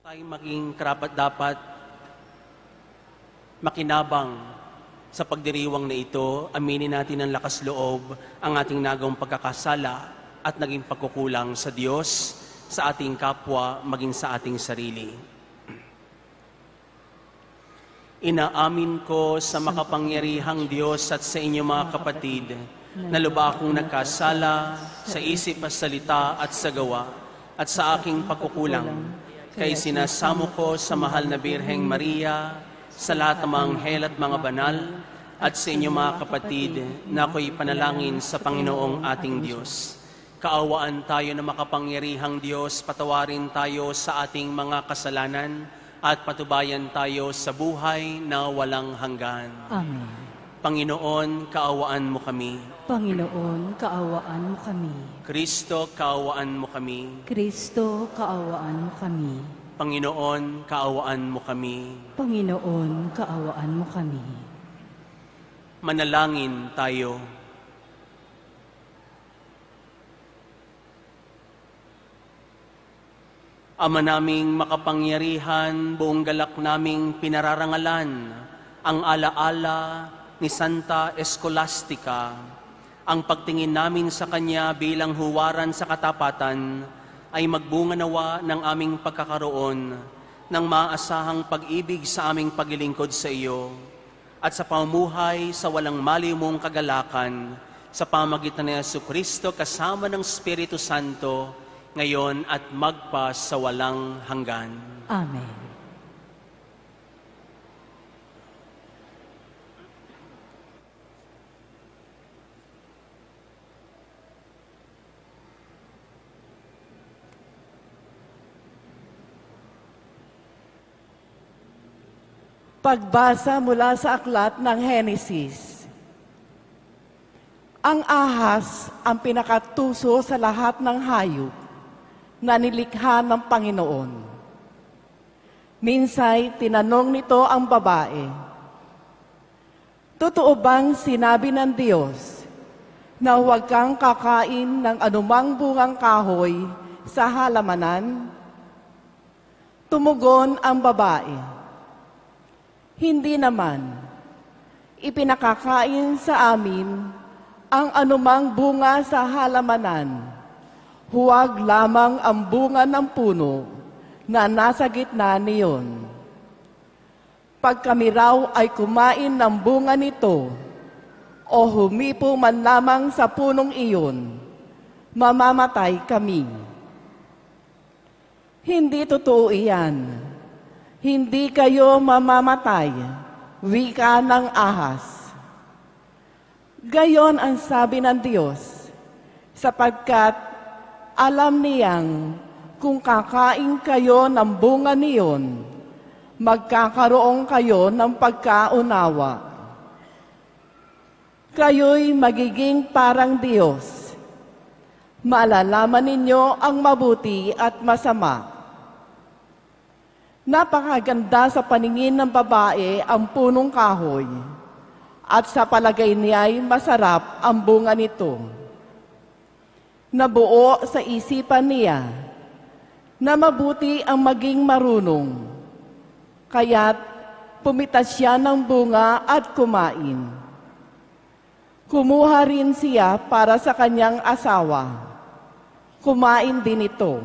Tayo maging karapat-dapat makinabang sa pagdiriwang na ito, aminin natin ng lakas loob ang ating nagawang pagkakasala at naging pagkukulang sa Diyos, sa ating kapwa, maging sa ating sarili. Inaamin ko sa makapangyarihang Diyos at sa inyo mga kapatid, na lubha akong nagkasala sa isip at salita at sa gawa at sa aking pagkukulang. Kaya sinasamo ko sa mahal na Birheng Maria, sa lahat ng mga anghel at mga banal, at sa inyo mga kapatid, na ako'y panalangin sa Panginoong ating Diyos. Kaawaan tayo na makapangyarihang Diyos, patawarin tayo sa ating mga kasalanan, at patubayan tayo sa buhay na walang hanggan. Amen. Panginoon, kaawaan mo kami. Panginoon, kaawaan mo kami. Kristo, kaawaan mo kami. Kristo, kaawaan mo kami. Panginoon, kaawaan mo kami. Panginoon, kaawaan mo kami. Manalangin tayo. Ama naming makapangyarihan, buong galak naming pinararangalan ang alaala ni Santa Escolastica. Ang pagtingin namin sa Kanya bilang huwaran sa katapatan ay magbunga nawa ng aming pagkakaroon ng maasahang pag-ibig sa aming paglilingkod sa iyo at sa pamumuhay sa walang maliw mong kagalakan sa pamagitan ni Jesucristo kasama ng Espiritu Santo ngayon at magpa sa walang hanggan. Amen. Pagbasa mula sa aklat ng Henesis. Ang ahas ang pinakatuso sa lahat ng hayop na nilikha ng Panginoon. Minsay tinanong nito ang babae, "Totoo bang sinabi ng Diyos na huwag kang kakain ng anumang bungang kahoy sa halamanan?" Tumugon ang babae, "Hindi naman. Ipinakakain sa amin ang anumang bunga sa halamanan. Huwag lamang ang bunga ng puno na nasa gitna niyon. Pag kami raw ay kumain ng bunga nito o humipo man lamang sa punong iyon, mamamatay kami." "Hindi totoo iyan. Hindi kayo mamamatay," wika ng ahas. Gayon ang sabi ng Diyos, sapagkat alam niyang kung kakain kayo ng bunga niyon, magkakaroon kayo ng pagkaunawa. Kayo'y magiging parang Diyos. Malalaman ninyo ang mabuti at masama. Napakaganda sa paningin ng babae ang punong kahoy, at sa palagay niya'y masarap ang bunga nito. Nabuo sa isipan niya na mabuti ang maging marunong, kaya't pumitas siya ng bunga at kumain. Kumuha rin siya para sa kanyang asawa. Kumain din ito.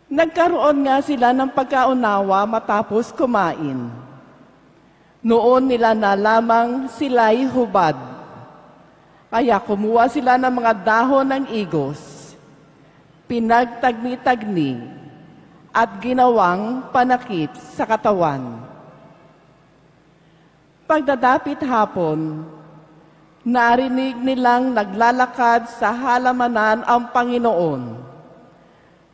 Nagkaroon nga sila ng pagkaunawa matapos kumain. Noon nila nalamang sila'y hubad. Kaya kumuha sila ng mga dahon ng igos, pinagtagni-tagni, at ginawang panakip sa katawan. Pagdadapit hapon, narinig nilang naglalakad sa halamanan ang Panginoon,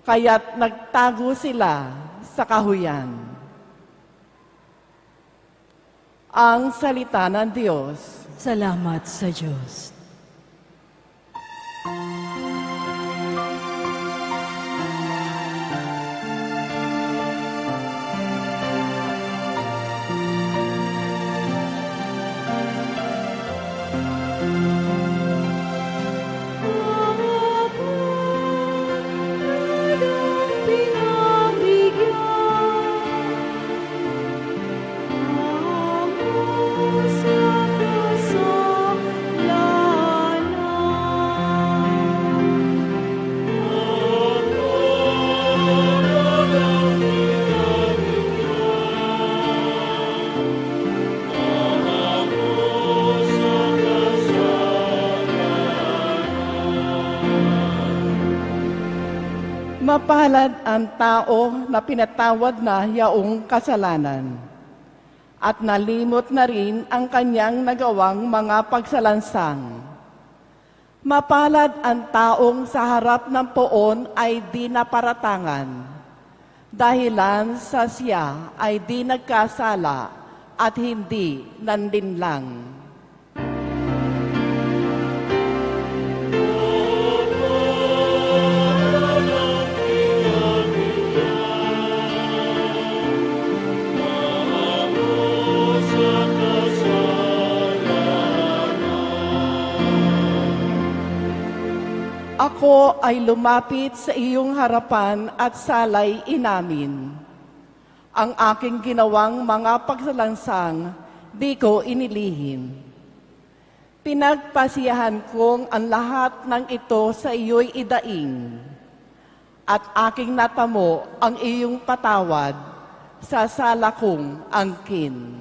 kaya't nagtago sila sa kahuyan. Ang salita ng Diyos. Salamat sa Diyos. Pinamili Mapalad ang tao na pinatawad na yaong kasalanan at nalimot na rin ang kanyang nagawang mga pagsalansang. Mapalad ang taong sa harap ng poon ay di naparatangan, dahilan sa siya ay di nagkasala at hindi nandinlang. Ako ay lumapit sa iyong harapan at salay inamin. Ang aking ginawang mga pagsalansang, di ko inilihim. Pinagpasiyahan kong ang lahat ng ito sa iyo'y idaing. At aking natamo ang iyong patawad sa sala kong angkin.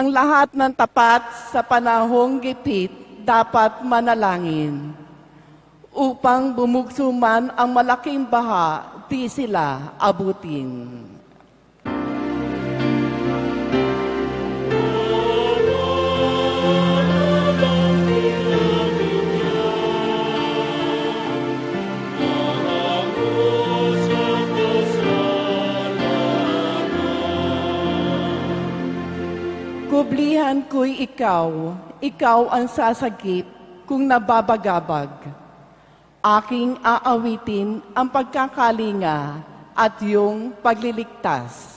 Ang lahat ng tapat sa panahong gipit dapat manalangin. Upang bumugso man ang malaking baha, di sila abutin. Kublihan ko'y ikaw ang sasagip kung nababagabag. Aking aawitin ang pagkakalinga at iyong pagliligtas.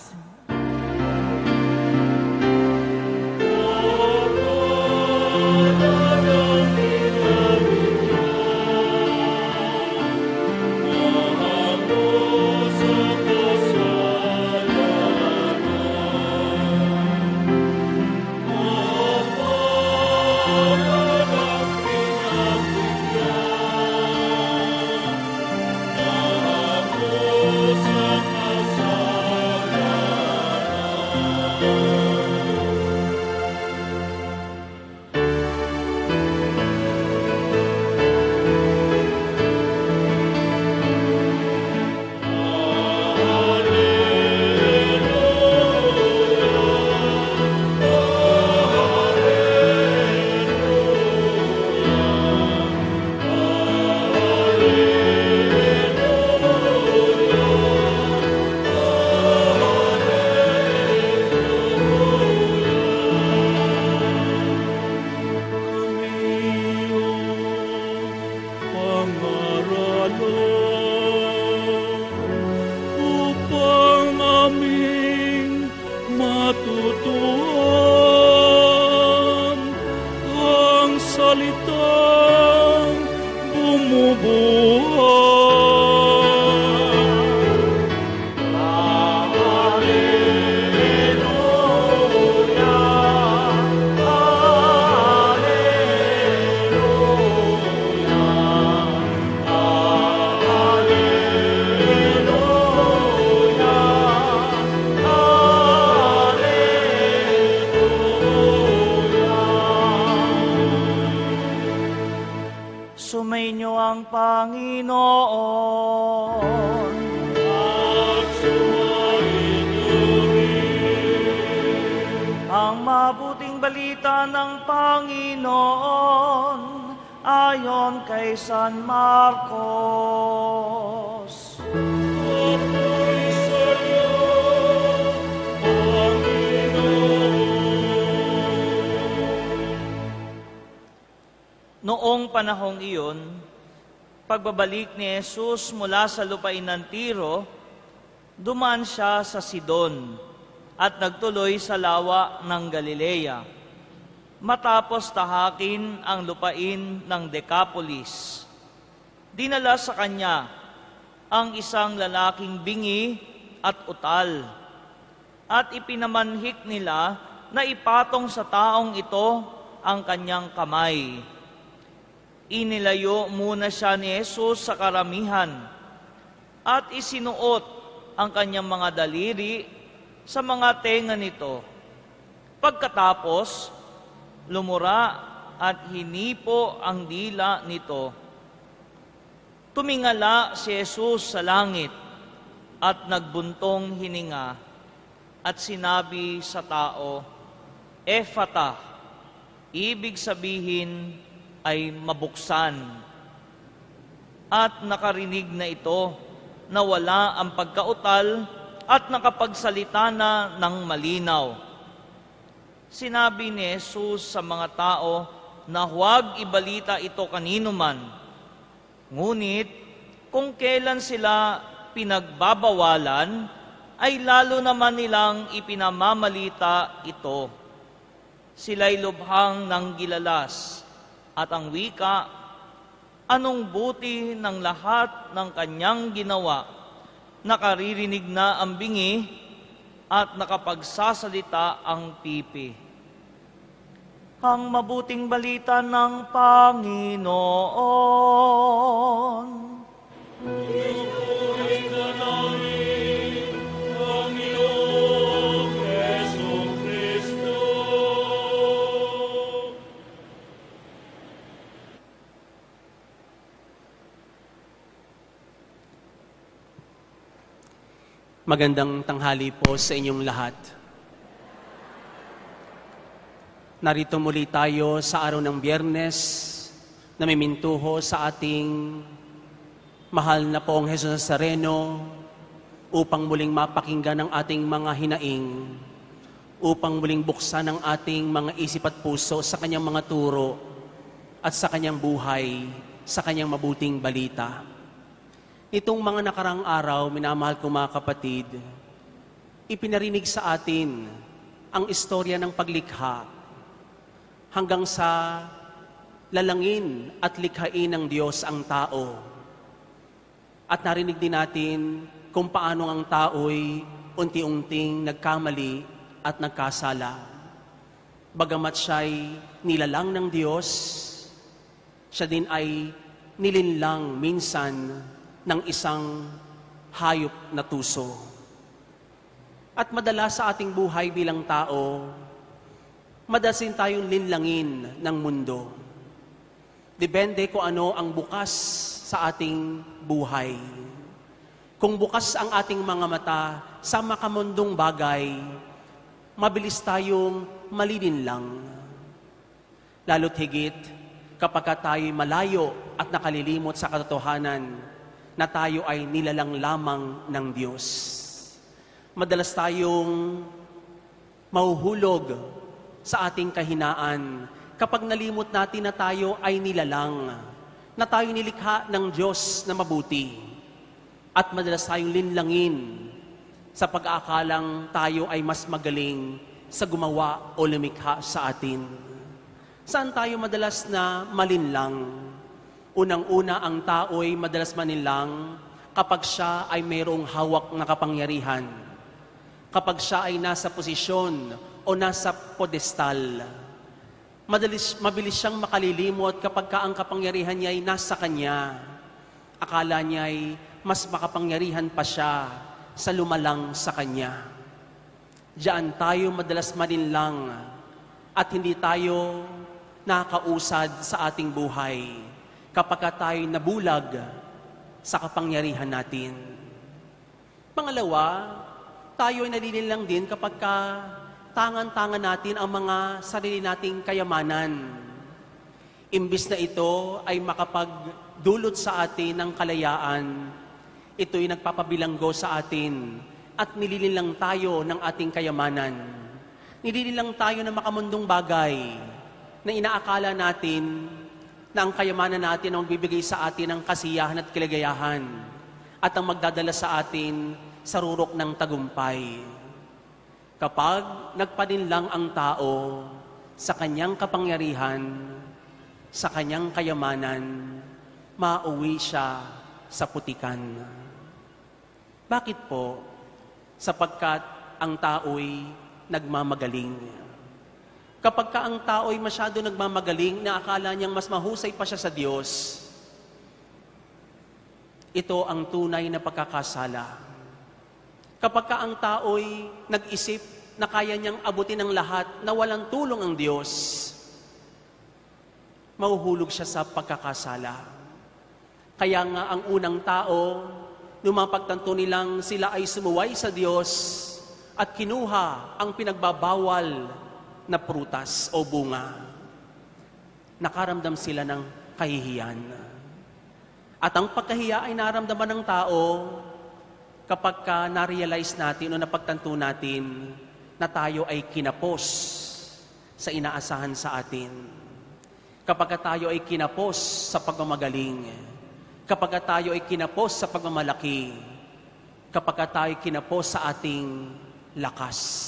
Sumainyo ang Panginoon. At sumainyo rin. Ang mabuting balita ng Panginoon ayon kay San Marcos. Apoy sa iyo, Noong panahong iyon, pagbabalik ni Jesus mula sa lupain ng Tiro, dumaan siya sa Sidon at nagtuloy sa lawa ng Galilea. Matapos tahakin ang lupain ng Decapolis, dinala sa kanya ang isang lalaking bingi at utal, at ipinamanhik nila na ipatong sa taong ito ang kanyang kamay. Inilayo muna siya ni Jesus sa karamihan at isinuot ang kanyang mga daliri sa mga tenga nito. Pagkatapos, lumura at hinipo ang dila nito. Tumingala si Jesus sa langit at nagbuntong hininga at sinabi sa tao, Ephata, ibig sabihin ay mabuksan. At nakarinig na ito, nawala ang pagkautal at nakapagsalita na ng malinaw. Sinabi ni Jesus sa mga tao na huwag ibalita ito kanino man. Ngunit kung kailan sila pinagbabawalan, ay lalo naman nilang ipinamamalita ito. Sila'y lubhang ng gilalas at ang wika, anong buti ng lahat ng kanyang ginawa, nakaririnig na ang bingi at nakapagsasalita ang pipi. Ang mabuting balita ng Panginoon. Purihin ka namin, Panginoong Jesucristo. Magandang tanghali po sa inyong lahat. Narito muli tayo sa araw ng Biyernes na mimintuho sa ating mahal na poong Jesus Nazareno upang muling mapakinggan ang ating mga hinaing, upang muling buksan ang ating mga isip at puso sa kanyang mga turo at sa kanyang buhay, sa kanyang mabuting balita. Itong mga nakarang araw, minamahal kong mga kapatid, ipinarinig sa atin ang istorya ng paglikha hanggang sa lalangin at likhain ng Diyos ang tao. At narinig din natin kung paano ang tao'y unti-unting nagkamali at nagkasala. Bagamat siya'y nilalang ng Diyos, siya din ay nilinlang minsan ng isang hayop na tuso. At madalas sa ating buhay bilang tao, madalas din tayong linlangin ng mundo. Depende kung ano ang bukas sa ating buhay. Kung bukas ang ating mga mata sa makamundong bagay, mabilis tayong malilinlang. Lalo't higit kapag tayo'y malayo at nakalilimot sa katotohanan na tayo ay nilalang lamang ng Diyos. Madalas tayong mahuhulog sa ating kahinaan kapag nalimot natin na tayo ay nilalang, na tayo nilikha ng Diyos na mabuti. At madalas tayong linlangin sa pag-aakalang tayo ay mas magaling sa gumawa o lumikha sa atin. Saan tayo madalas na malinlang? Unang-una, ang tao'y madalas manilang kapag siya ay mayroong hawak na kapangyarihan. Kapag siya ay nasa posisyon o nasa podestal. Mabilis siyang makalilimot kapag ang kapangyarihan niya ay nasa kanya. Akala niya ay mas makapangyarihan pa siya sa lumalang sa kanya. Diyan tayo madalas malinlang at hindi tayo nakausad sa ating buhay kapag tayo nabulag sa kapangyarihan natin. Pangalawa, tayo ay nalilinlang din kapag tangan-tangan natin ang mga sarili nating kayamanan. Imbis na ito ay makapagdulot sa atin ng kalayaan, ito'y nagpapabilanggo sa atin at nililinlang tayo ng ating kayamanan. Nililinlang tayo ng makamundong bagay na inaakala natin na ang kayamanan natin ang magbibigay sa atin ng kasiyahan at kaligayahan at ang magdadala sa atin sa rurok ng tagumpay. Kapag nagpaninlang ang tao sa kanyang kapangyarihan, sa kanyang kayamanan, mauwi siya sa putikan. Bakit po? Sapagkat ang tao'y nagmamagaling. Kapag ka ang tao'y masyado nagmamagaling na akala niyang mas mahusay pa siya sa Diyos, ito ang tunay na pagkakasala. Kapag ka ang tao'y nag-isip na kaya niyang abutin ang lahat na walang tulong ang Diyos, mahuhulog siya sa pagkakasala. Kaya nga ang unang tao, nung mapagtanto nilang sila ay sumuway sa Diyos at kinuha ang pinagbabawal na prutas o bunga, nakaramdam sila ng kahihiyan. At ang pagkahiya ay naramdaman ng tao kapag ka na-realize natin o napagtanto natin na tayo ay kinapos sa inaasahan sa atin. Kapag ka tayo ay kinapos sa pagmamagaling, kapag ka tayo ay kinapos sa pagmamalaki, kapag ka tayo ay kinapos sa ating lakas.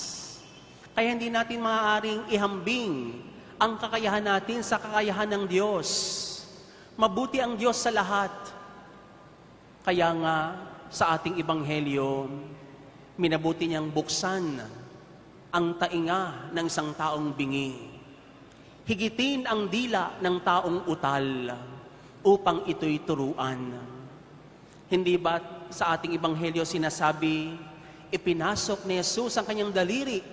Kaya hindi natin maaaring ihambing ang kakayahan natin sa kakayahan ng Diyos. Mabuti ang Diyos sa lahat. Kaya nga sa ating ebanghelyo, minabuti niyang buksan ang tainga ng isang taong bingi. Higitin ang dila ng taong utal upang ito'y turuan. Hindi ba sa ating ebanghelyo sinasabi, ipinasok ni Jesus ang kanyang daliri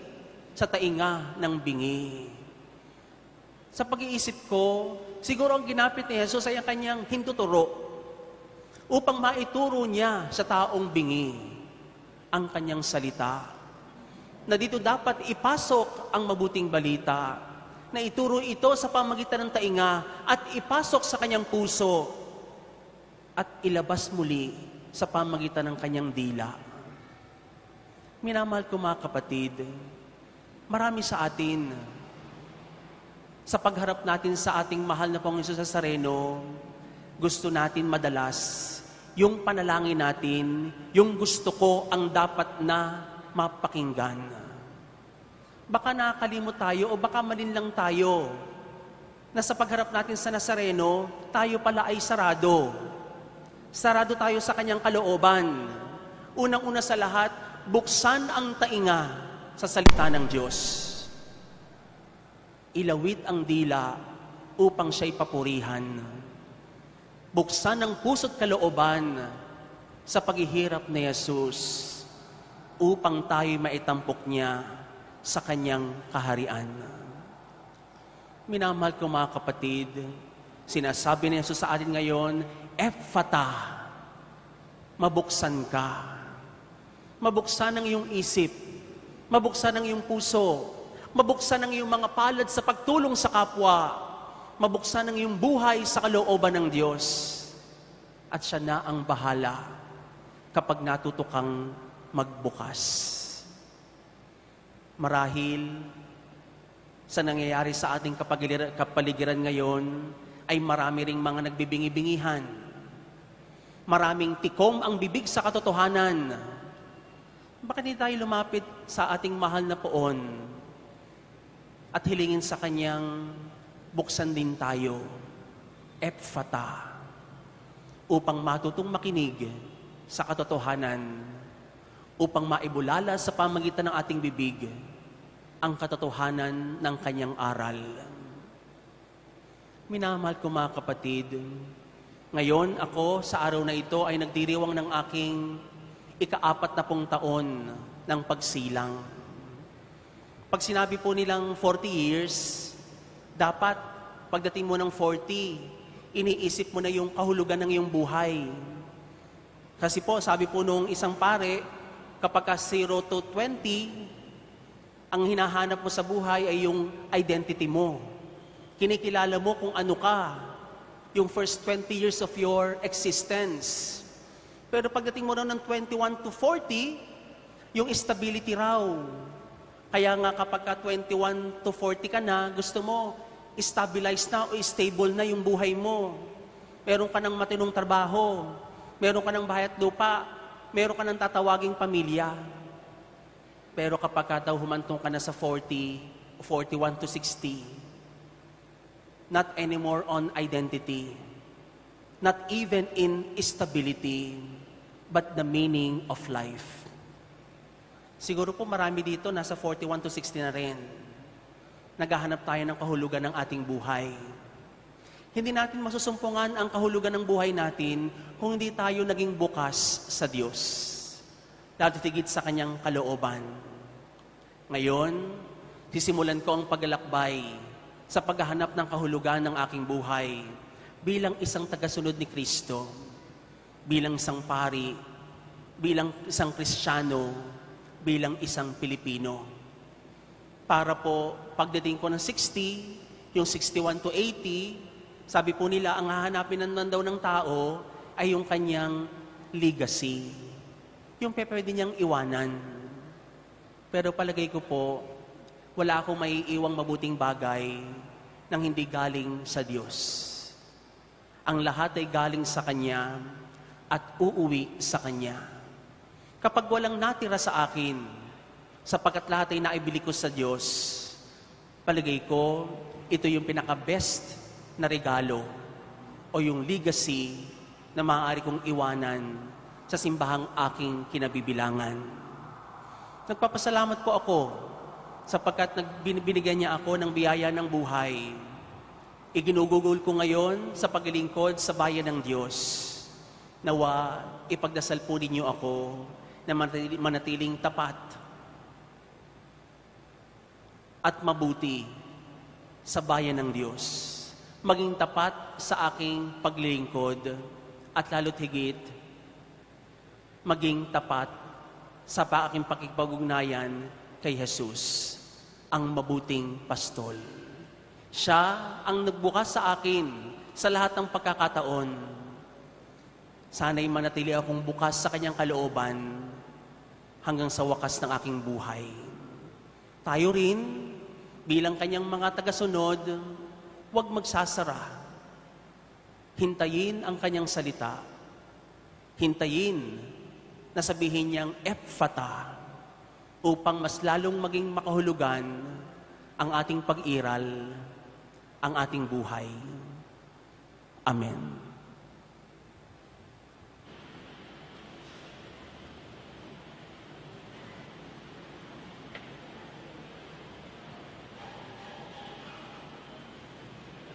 sa tainga ng bingi? Sa pag-iisip ko, siguro ang ginapit ni Jesus ay ang kanyang hintuturo upang maituro niya sa taong bingi ang kanyang salita. Na dito dapat ipasok ang mabuting balita, na ituro ito sa pamagitan ng tainga at ipasok sa kanyang puso at ilabas muli sa pamagitan ng kanyang dila. Minamahal ko mga kapatid, marami sa atin, sa pagharap natin sa ating mahal na Panginoon Jesus Nazareno, gusto natin madalas, yung panalangin natin, yung gusto ko ang dapat na mapakinggan. Baka nakakalimot tayo o baka malinlang tayo na sa pagharap natin sa Nazareno, tayo pala ay sarado. Sarado tayo sa kanyang kalooban. Unang-una sa lahat, buksan ang tainga sa salita ng Diyos. Ilawit ang dila upang siya'y papurihan. Buksan ang puso't kalooban sa paghihirap ni Jesus upang tayo'y maitampok niya sa kanyang kaharian. Minamahal ko mga kapatid, sinasabi ni Jesus sa atin ngayon, Ephphatha, mabuksan ka. Mabuksan ang iyong isip, mabuksan ang iyong puso, mabuksan ang iyong mga palad sa pagtulong sa kapwa, mabuksan ang iyong buhay sa kalooban ng Diyos. At siya na ang bahala kapag natuto kang magbukas. Marahil sa nangyayari sa ating kapaligiran ngayon ay marami ring mga nagbibingi-bingihan. Maraming tikom ang bibig sa katotohanan. Bakit hindi tayo lumapit sa ating mahal na Poon at hilingin sa kanyang buksan din tayo, Ephphatha, upang matutong makinig sa katotohanan, upang maibulala sa pamagitan ng ating bibig ang katotohanan ng kanyang aral. Minamahal ko mga kapatid, ngayon ako sa araw na ito ay nagdiriwang ng aking ika-40 taon ng pagsilang. Pag sinabi po nilang 40 years, dapat pagdating mo ng 40, iniisip mo na yung kahulugan ng iyong buhay. Kasi po, sabi po nung isang pare, kapag 0 to 20, ang hinahanap mo sa buhay ay yung identity mo. Kinikilala mo kung ano ka, yung first 20 years of your existence. Pero pagdating mo raw ng 21 to 40, yung stability raw. Kaya nga kapag 21 to 40 ka na, gusto mo, stabilize na o stable na yung buhay mo. Meron ka ng matinong trabaho, meron ka ng bahay at lupa, meron ka ng tatawaging pamilya. Pero kapag daw humantong ka na sa 40, 41 to 60, not anymore on identity, not even in stability, but the meaning of life. Siguro po marami dito nasa 41 to 60 na rin. naghahanap tayo ng kahulugan ng ating buhay. Hindi natin masusumpungan ang kahulugan ng buhay natin kung hindi tayo naging bukas sa Diyos. Lalo tigit sa Kanyang kalooban. Ngayon, sisimulan ko ang paglalakbay sa paghahanap ng kahulugan ng aking buhay bilang isang tagasunod ni Kristo, bilang isang pari, bilang isang Kristiyano, bilang isang Pilipino. Para po, pagdating ko ng 60, yung 61 to 80, sabi po nila, ang hahanapin daw ng tao ay yung kanyang legacy. Yung pwede niyang iwanan. Pero palagay ko po, wala akong maiiwang mabuting bagay nang hindi galing sa Diyos. Ang lahat ay galing sa Kanya at uuwi sa Kanya. Kapag walang natira sa akin, sapagkat lahat ay naibili ko sa Diyos, palagay ko, ito yung pinaka-best na regalo o yung legacy na maaari kong iwanan sa simbahang aking kinabibilangan. Nagpapasalamat po ako sapagkat binigyan niya ako ng biyaya ng buhay. Iginugugol ko ngayon sa paglilingkod sa bayan ng Diyos. Nawa, ipagdasal po ninyo ako na manatiling tapat at mabuti sa bayan ng Diyos. Maging tapat sa aking paglilingkod at lalo't higit, maging tapat sa aking pakikipag-ugnayan kay Jesus, ang mabuting pastol. Siya ang nagbukas sa akin sa lahat ng pagkakataon. Sana'y manatili akong bukas sa Kanyang kalooban hanggang sa wakas ng aking buhay. Tayo rin, bilang Kanyang mga tagasunod, huwag magsasara. Hintayin ang Kanyang salita. Hintayin na sabihin niyang Ephphatha upang mas lalong maging makahulugan ang ating pag-iral, ang ating buhay. Amen.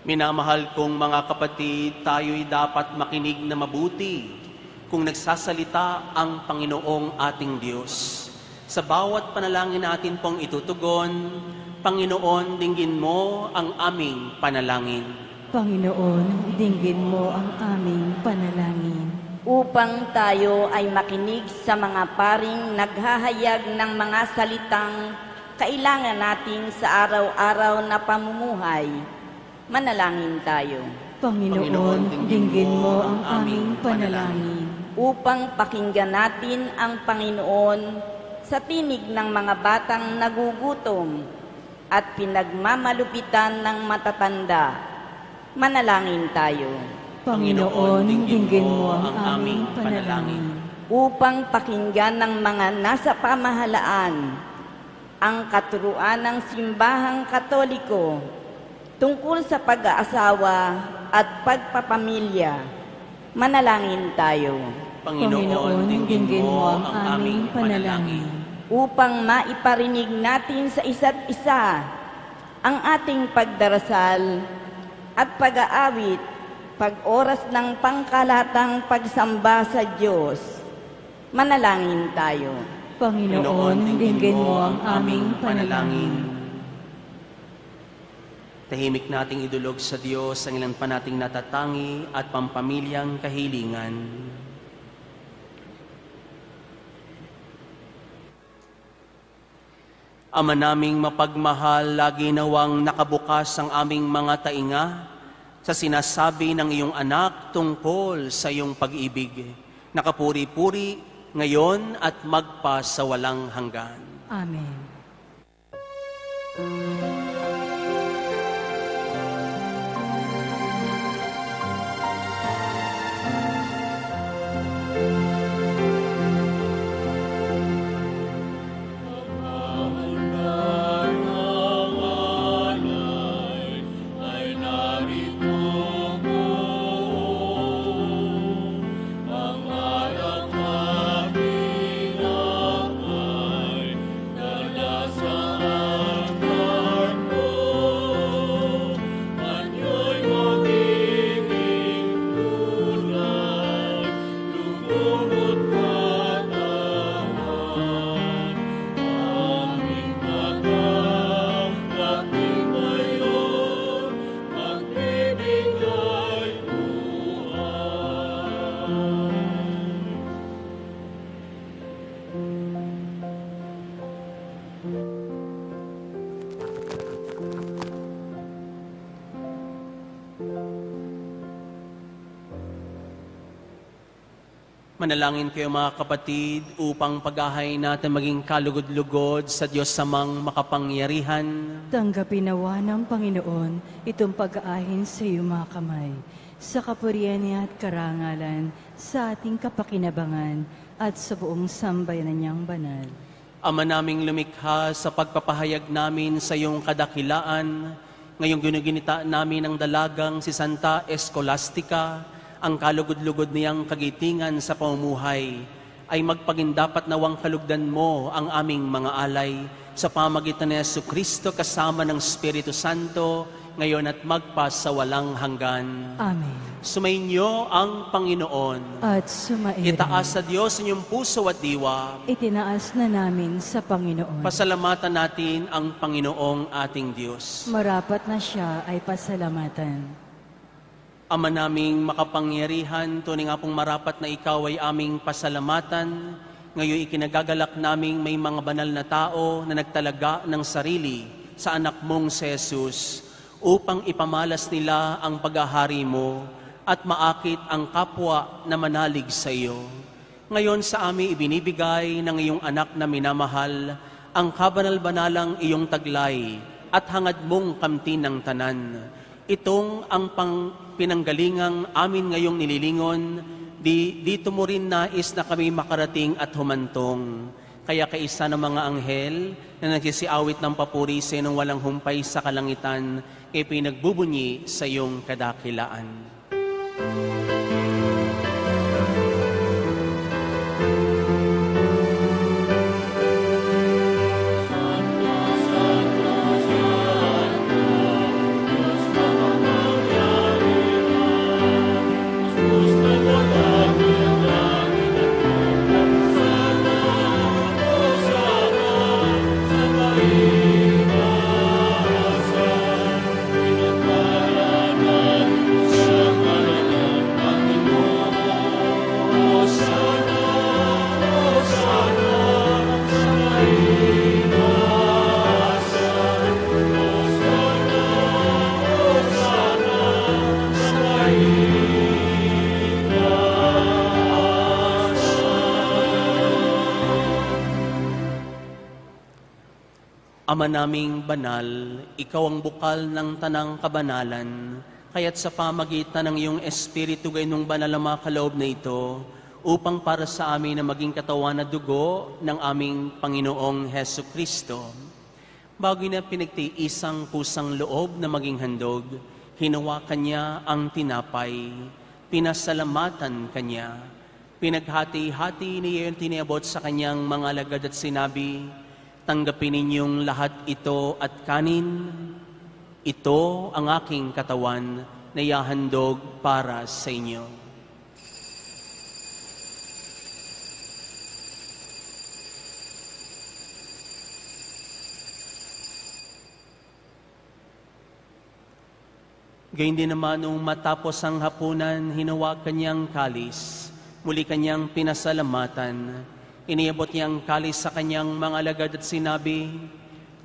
Minamahal kong mga kapatid, tayo'y dapat makinig na mabuti kung nagsasalita ang Panginoong ating Diyos. Sa bawat panalangin natin pong itutugon, Panginoon, dinggin mo ang aming panalangin. Panginoon, dinggin mo ang aming panalangin. Upang tayo ay makinig sa mga paring naghahayag ng mga salitang kailangan natin sa araw-araw na pamumuhay. Manalangin tayo. Panginoon, dinggin mo ang aming panalangin. Upang pakinggan natin ang Panginoon sa tinig ng mga batang nagugutom at pinagmamalupitan ng matatanda. Manalangin tayo. Panginoon, dinggin mo ang aming panalangin. Upang pakinggan ng mga nasa pamahalaan ang katuruan ng simbahang Katoliko tungkol sa pag-aasawa at pagpapamilya. Manalangin tayo. Panginoon, dinggin mo ang aming panalangin. Upang maiparinig natin sa isa't isa ang ating pagdarasal at pag-aawit pag-oras ng pangkalatang pagsamba sa Diyos. Manalangin tayo. Panginoon, dinggin mo ang aming panalangin. Tahimik nating idulog sa Diyos ang ilan pa nating natatangi at pampamilyang kahilingan. Ama naming mapagmahal, lagi nawang nakabukas ang aming mga tainga sa sinasabi ng iyong anak tungkol sa iyong pag-ibig. Nakapuri-puri ngayon at magpa sa walang hanggan. Amen. Ang Manalangin kayo mga kapatid upang pag-ahay natin maging kalugod-lugod sa Diyos samang makapangyarihan. Tanggapin nawa ng Panginoon itong pag-aahin sa iyong mga kamay, sa kapurihan niya at karangalan, sa ating kapakinabangan at sa buong sambayanan niyang banal. Ama naming lumikha, sa pagpapahayag namin sa iyong kadakilaan, ngayong ginuginita namin ang dalagang si Santa Escolastica, ang kalugod-lugod niyang kagitingan sa pamumuhay, ay magpagindapat nawang kalugdan mo ang aming mga alay sa pamagitan ni Jesucristo kasama ng Espiritu Santo, ngayon at magpasawalang hanggan. Amen. Sumainyo ang Panginoon. At sumairin. Itaas sa Diyos inyong puso at diwa. Itinaas na namin sa Panginoon. Pasalamatan natin ang Panginoong ating Diyos. Marapat na siya ay pasalamatan. Ama naming makapangyarihan, tunay nga pong marapat na ikaw ay aming pasalamatan. Ngayon ikinagagalak naming may mga banal na tao na nagtalaga ng sarili sa anak mong si Jesus upang ipamalas nila ang paghahari mo at maakit ang kapwa na manalig sa iyo. Ngayon sa amin ibinibigay ng iyong anak na minamahal ang kabanal-banalang iyong taglay at hangad mong kamtin ng tanan. Itong ang pinanggalingang amin ngayong nililingon, dito mo rin nais na kami makarating at humantong. Kaya kaisa ng mga anghel na nagsisiawit ng papuri sa nung walang humpay sa kalangitan, kay pinagbubunyi sa iyong kadakilaan. Ama naming banal, ikaw ang bukal ng tanang kabanalan, kaya't sa pamagitan ng iyong Espiritu gayon banal ang mga kaloob na ito, upang para sa amin na maging katawan na dugo ng aming Panginoong Heso Kristo. Bago na pinagtiisang pusang loob na maging handog, hinawakan niya ang tinapay, pinasalamatan kanya, pinaghati-hati niya yung tiniabot sa kanyang mga alagad at sinabi, tanggapin ninyong lahat ito at kanin. Ito ang aking katawan na ihahandog para sa inyo. Gayun din naman nung matapos ang hapunan, hinawakan niyang kalis, muli kanyang pinasalamatan. Iniabot niya ang kalis sa kanyang mga alagad at sinabi,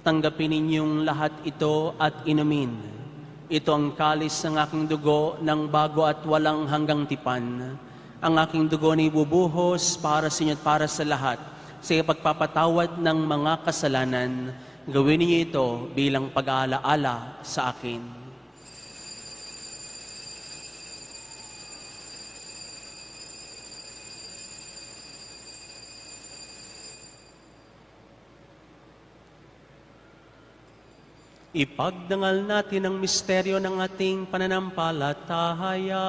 tanggapin ninyong lahat ito at inumin. Ito ang kalis ng aking dugo ng bago at walang hanggang tipan. Ang aking dugo na ibubuhos para sa inyo at para sa lahat sa pagpapatawad ng mga kasalanan. Gawin niyo ito bilang pag-aalaala sa akin. Ipagdangal natin ang misteryo ng ating pananampalataya.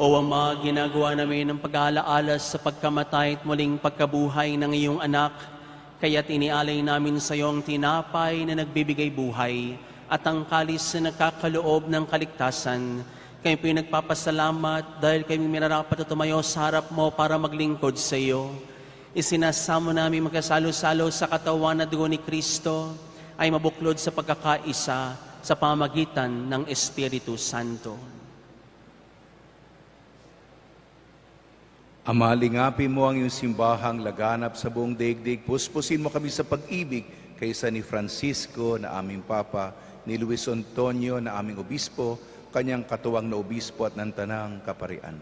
O Ama, ginagawa namin ng pag-aalaala sa pagkamatay at muling pagkabuhay ng iyong anak, Kaya't inialay namin sa iyo ang tinapay na nagbibigay buhay at ang kalis na nagkakaloob ng kaligtasan. Kami po nagpapasalamat dahil kami minarapat at tumayo sa harap mo para maglingkod sa iyo. Isinasamo namin magkasalo-salo sa katawan at dugo ni Kristo ay mabuklod sa pagkakaisa sa pamagitan ng Espiritu Santo. Ama, lingapin mo ang iyong simbahang laganap sa buong daigdig. Puspusin mo kami sa pag-ibig kaysa ni Francisco na aming Papa, ni Luis Antonio na aming Obispo, kanyang katuwang na Obispo at ng Tanang Kaparian.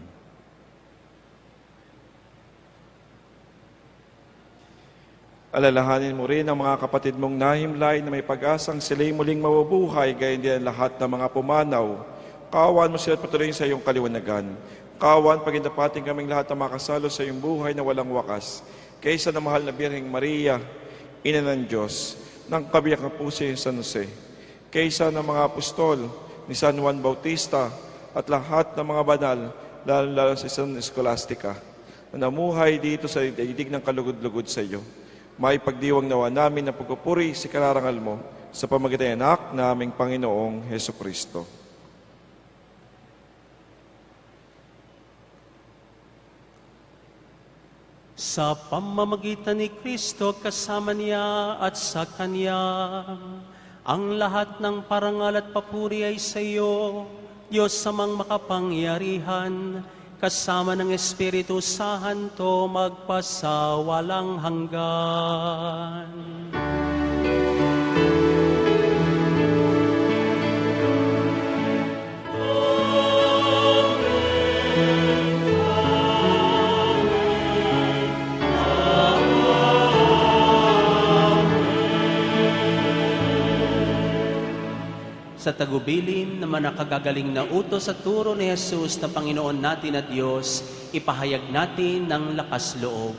Alalahanin mo rin ang mga kapatid mong nahimlay na may pag-asang sila'y muling mabubuhay, gayon din ang lahat ng mga pumanaw. Kaawaan mo sila at patuloyin sa iyong kaliwanagan. Kaawaan pagindapating kaming lahat na makasalo sa iyong buhay na walang wakas. Kaysa na mahal na Birheng Maria, Ina ng Diyos, ng kabiyak na puso ni San Jose. Kaysa ng mga apostol ni San Juan Bautista at lahat ng mga banal, lalo sa San Scholastica, na namuhay dito sa daigdig ng kalugod-lugod sa iyo. Maipagdiwang nawa namin ang pagpupuri sa kararangal mo sa pamagitan ng anak na aming Panginoong Heso Kristo. Sa pamamagitan ni Kristo, kasama niya at sa Kanya, ang lahat ng parangal at papuri ay sa iyo, Diyos samang makapangyarihan, kasama ng Espiritu Santo, magpasawalang hanggan. Sa tagubilin na manakagagaling na utos at turo ni Jesus na Panginoon natin at Diyos, ipahayag natin ng lakas loob.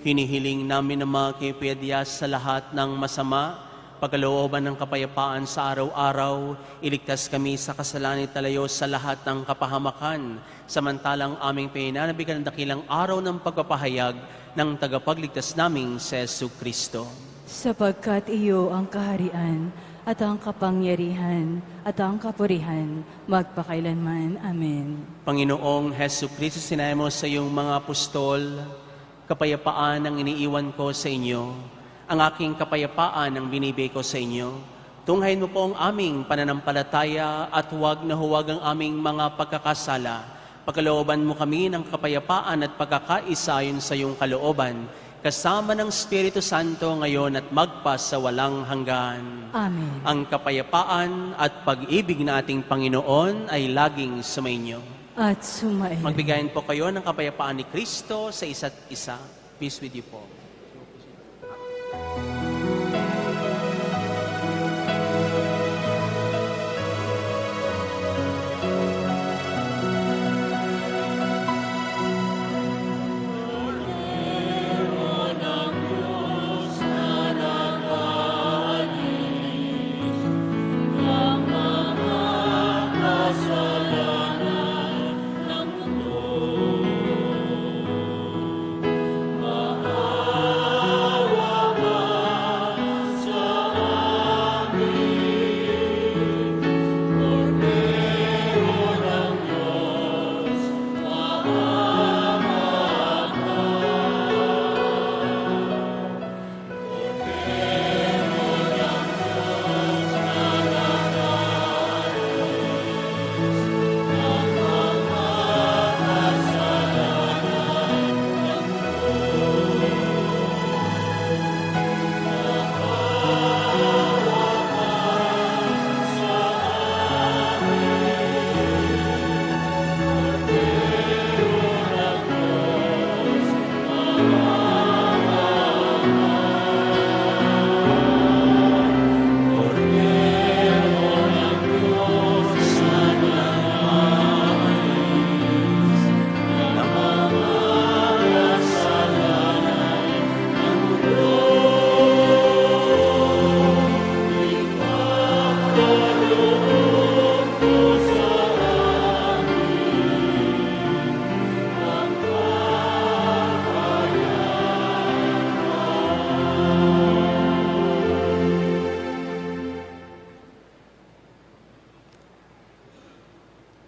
Hinihiling namin na makipiyadya sa lahat ng masama, pagkalooban ng kapayapaan sa araw-araw, iligtas kami sa kasalanan talayo sa lahat ng kapahamakan, samantalang aming pinanabigan ng dakilang araw ng pagpapahayag ng tagapagligtas naming si Jesu Kristo. Sapagkat iyo ang kaharian at ang kapangyarihan at ang kapurihan magpakailanman. Amen. Panginoong Jesu Kristo, sinaya mo sa iyong mga apostol, kapayapaan ang iniiwan ko sa inyo, ang aking kapayapaan ang binibigay ko sa inyo. Tunghayin mo po ang aming pananampalataya at huwag na huwag ang aming mga pagkakasala. Pagkalooban mo kami ng kapayapaan at pagkakaisa ayon sa iyong kalooban, kasama ng Espiritu Santo ngayon at magpa sa walang hanggan. Amen. Ang kapayapaan at pag-ibig na ating Panginoon ay laging sumainyo. At sumain. Magbigayin po kayo ng kapayapaan ni Kristo sa isa't isa. Peace with you po.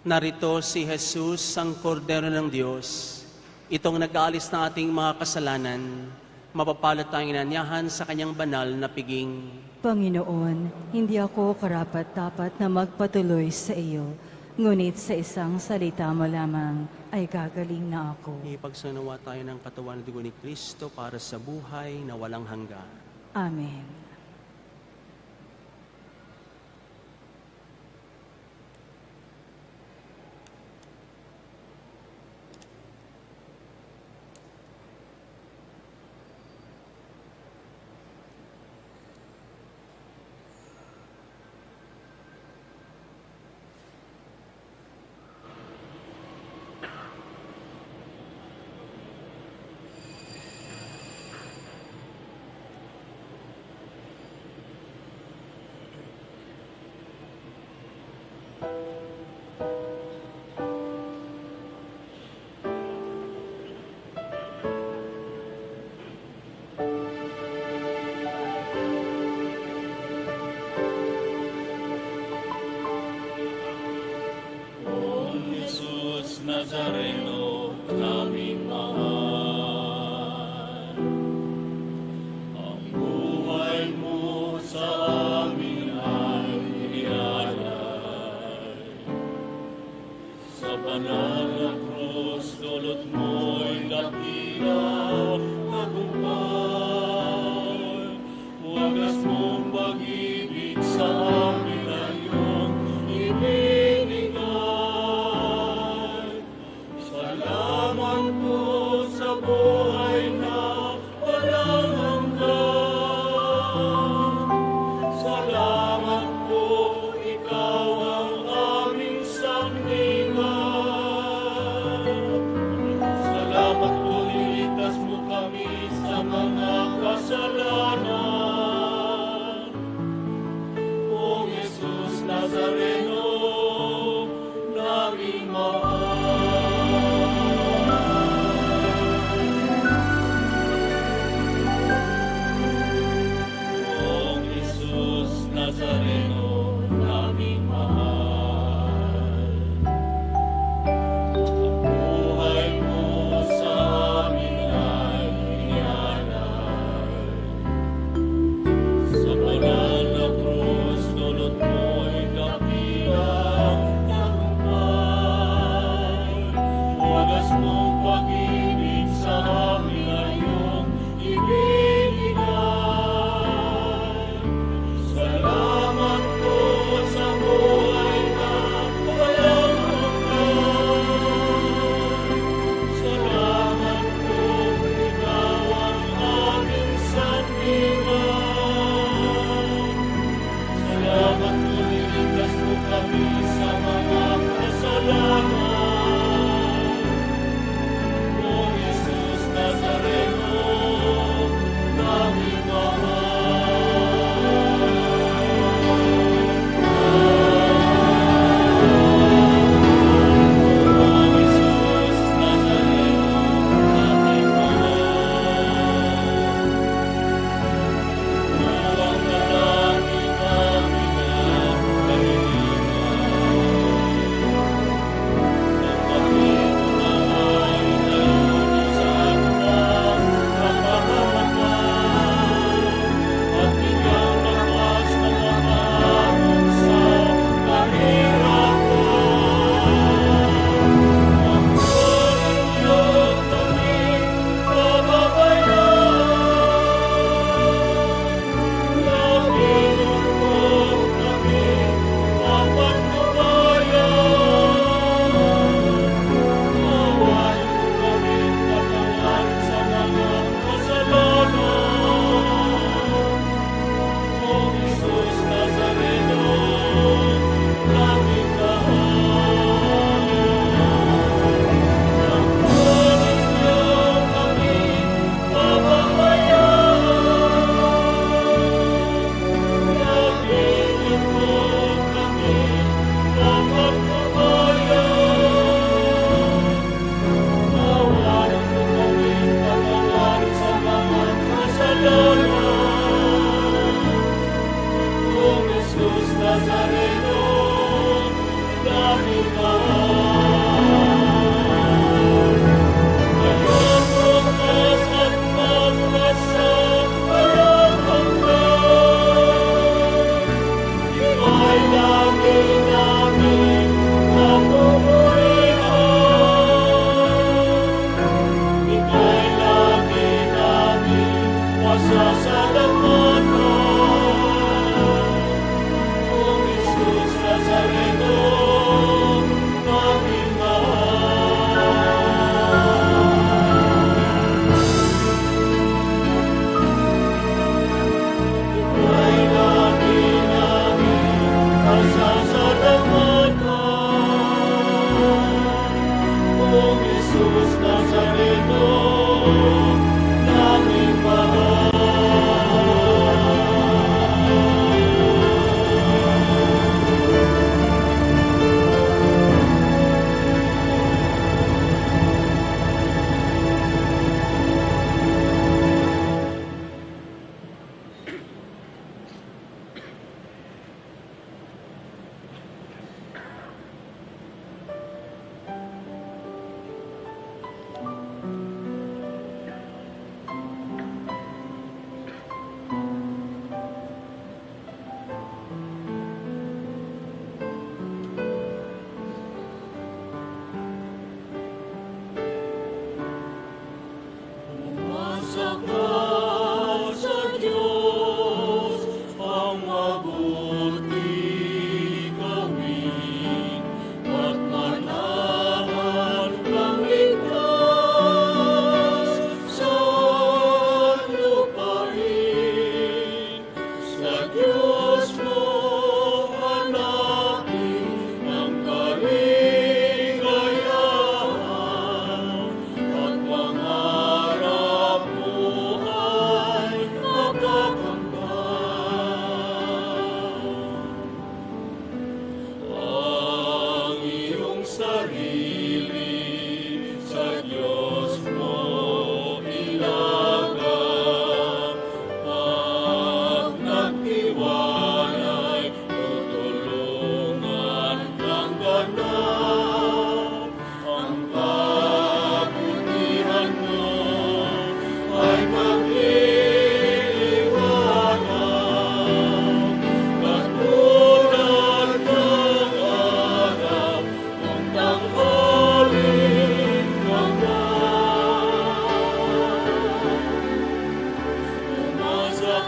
Narito si Jesus, ang kordero ng Diyos. Itong nag-aalis ng ating mga kasalanan, mapapalad tayong inanyahan sa kanyang banal na piging. Panginoon, hindi ako karapat-dapat na magpatuloy sa iyo, ngunit sa isang salita mo lamang ay gagaling na ako. Ipagsunawa tayo ng katawan at dugo ni Kristo para sa buhay na walang hanggan. Amen. Nazareno, naming mahal. Ang buhay mo sa amin ay inialay. Sa banal na krus, dulot mo'y dakila, tagumpay. Wagas mong pag-ibig sa amin ay iyong ibinigay. Salamat po sa buhay na walang hanggan. Salamat po, ikaw ang aming sangligan. Salamat po, niligtas mo kami sa mga kasalanan. O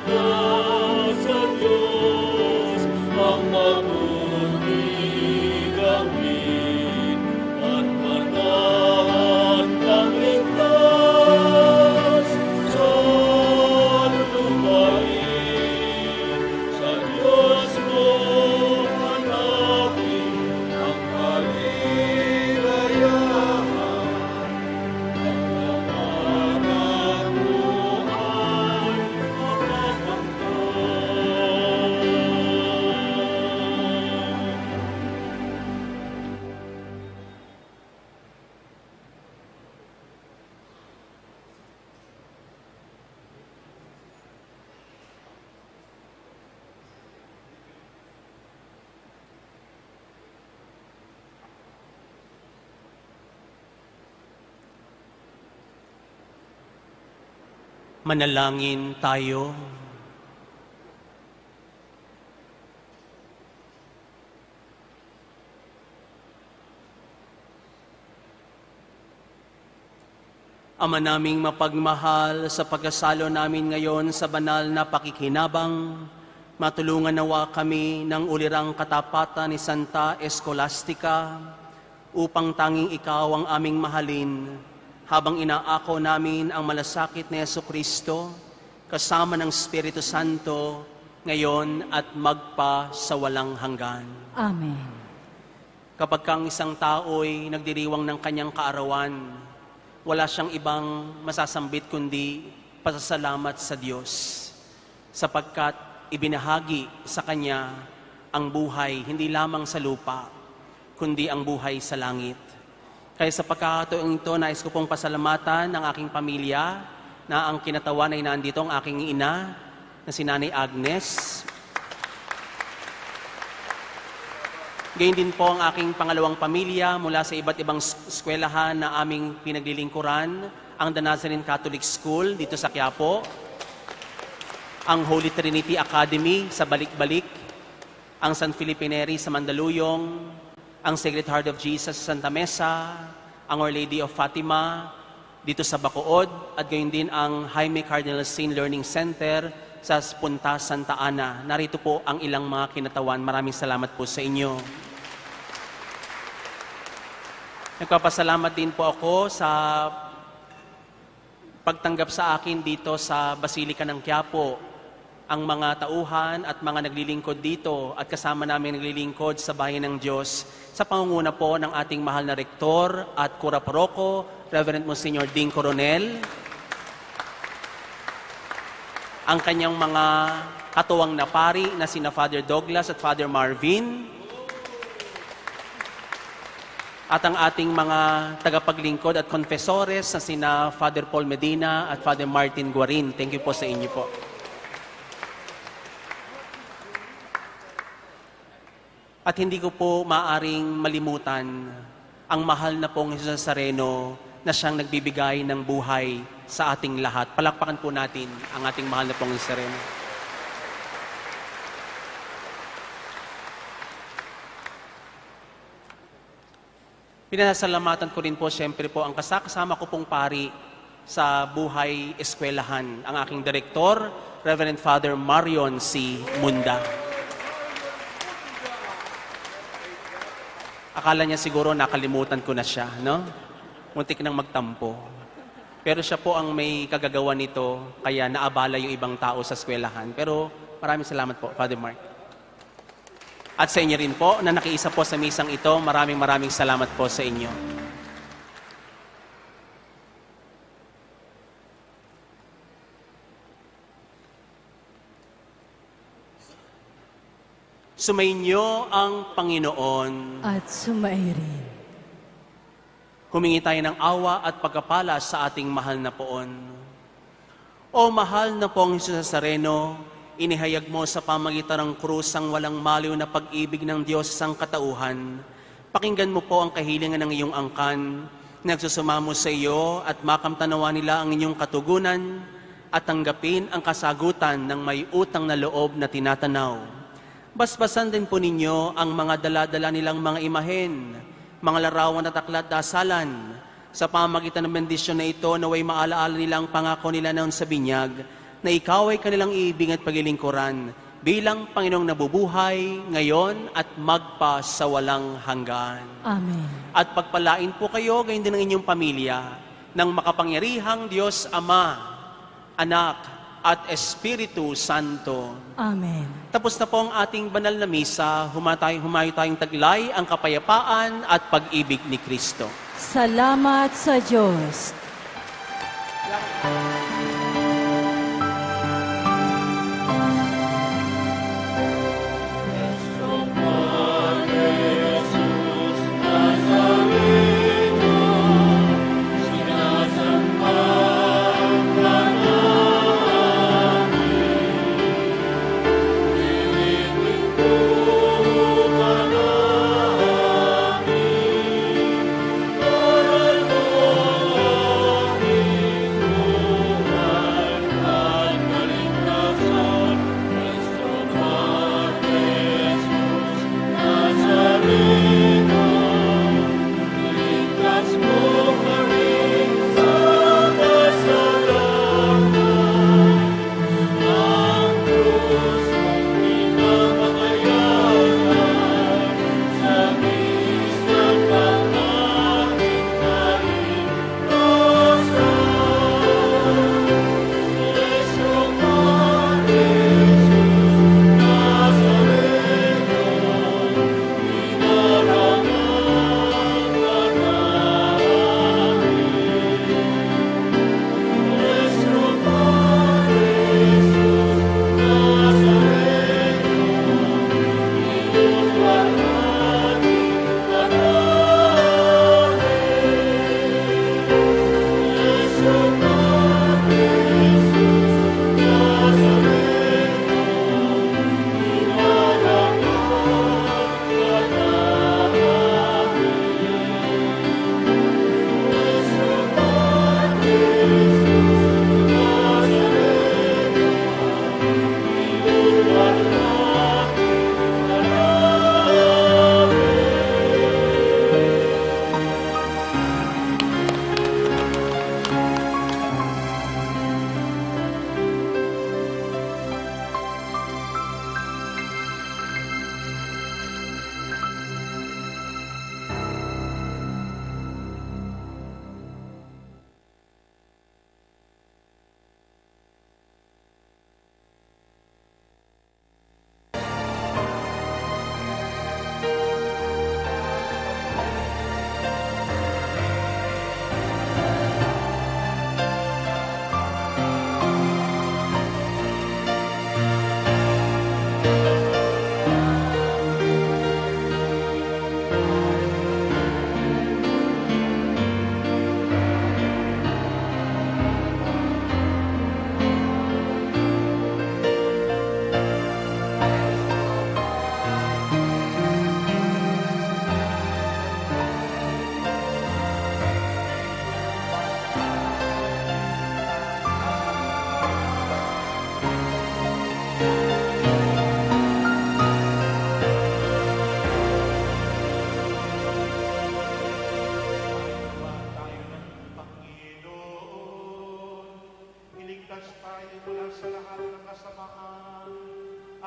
ka sa Diyos ang mabuti gawin at manahan kang ligtas sa lupain. Sa Diyos mo hanapin ang kaligayahan. Ang pangarap mo ay matatagpuan. Manalangin tayo. Ama naming mapagmahal, sa pagkasalo namin ngayon sa banal na pakikinabang, matulungan nawa kami ng ulirang katapatan ni Santa Escolastica upang tanging ikaw ang aming mahalin habang inaako namin ang malasakit ni Jesucristo kasama ng Espiritu Santo ngayon at magpa sa walang hanggan. Amen. Kapag kang isang tao'y nagdiriwang ng kanyang kaarawan, wala siyang ibang masasambit kundi pasasalamat sa Diyos, sapagkat ibinahagi sa Kanya ang buhay hindi lamang sa lupa, kundi ang buhay sa langit. Kaya sa pagkakataong ito, nais ko pong pasalamatan ang aking pamilya na ang kinatawan ay nandito ang aking ina na si Nanay Agnes. Gayun din po ang aking pangalawang pamilya mula sa iba't ibang eskwelahan na aming pinaglilingkuran, ang The Nazarene Catholic School dito sa Quiapo, ang Holy Trinity Academy sa Balik-Balik, ang San Filippinary sa Mandaluyong, ang Sacred Heart of Jesus sa Santa Mesa, ang Our Lady of Fatima dito sa Bacood, at gayon din ang Jaime Cardinal Sin Learning Center sa Punta Santa Ana. Narito po ang ilang mga kinatawan. Maraming salamat po sa inyo. Nagpapasalamat din po ako sa pagtanggap sa akin dito sa Basilica ng Quiapo, ang mga tauhan at mga naglilingkod dito at kasama namin naglilingkod sa bayan ng Diyos sa pangunguna po ng ating mahal na rektor at kura paroko, Reverend Monsignor Ding Coronel, ang kanyang mga katuwang na pari na sina Father Douglas at Father Marvin, at ang ating mga tagapaglingkod at confessores na sina Father Paul Medina at Father Martin Guarin. Thank you po sa inyo po. At hindi ko po maaring malimutan ang mahal na pong Jesus Nazareno na siyang nagbibigay ng buhay sa ating lahat. Palakpakan po natin ang ating mahal na pong Jesus Nazareno. Pinasalamatan ko rin po siyempre po ang kasama ko pong pari sa buhay eskwelahan, ang aking direktor, Reverend Father Marion C. Munda. Akala niya siguro nakalimutan ko na siya, no? Muntik nang magtampo. Pero siya po ang may kagagawa nito, kaya naabala yung ibang tao sa eskwelahan. Pero maraming salamat po, Father Mark. At sa inyo rin po na nakiisa po sa misang ito, maraming salamat po sa inyo. Sumainyo ang Panginoon. At sumairin. Humingi tayo ng awa at pagkapala sa ating mahal na poon. O mahal na pong Jesus Nazareno, inihayag mo sa pamagitan ng krus ang walang maliw na pag-ibig ng Diyos sa katauhan. Pakinggan mo po ang kahilingan ng iyong angkan, nagsusumamo sa iyo at makamtanawa nila ang inyong katugunan at tanggapin ang kasagutan ng may utang na loob na tinatanaw. Basbasan din po ninyo ang mga dala-dala nilang mga imahen, mga larawan at aklat dasalan. Sa pamagitan ng bendisyon na ito, naway maalaala nila ang pangako nila noon sa binyag na ikaw ay kanilang iibig at paglilingkuran bilang Panginoong nabubuhay, ngayon at magpa sa walang hanggan. Amen. At pagpalain po kayo, gayon din ng inyong pamilya, ng makapangyarihang Diyos Ama, Anak, at Espiritu Santo. Amen. Tapos na po ang ating banal na misa, humayo tayong taglay ang kapayapaan at pag-ibig ni Kristo. Salamat sa Diyos.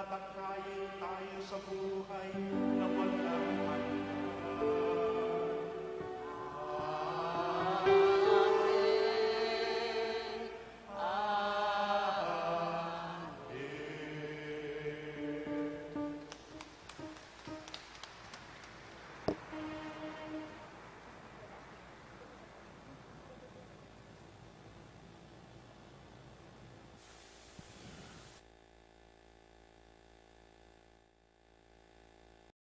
at ang kain tayo sa buhay na walang hanggan.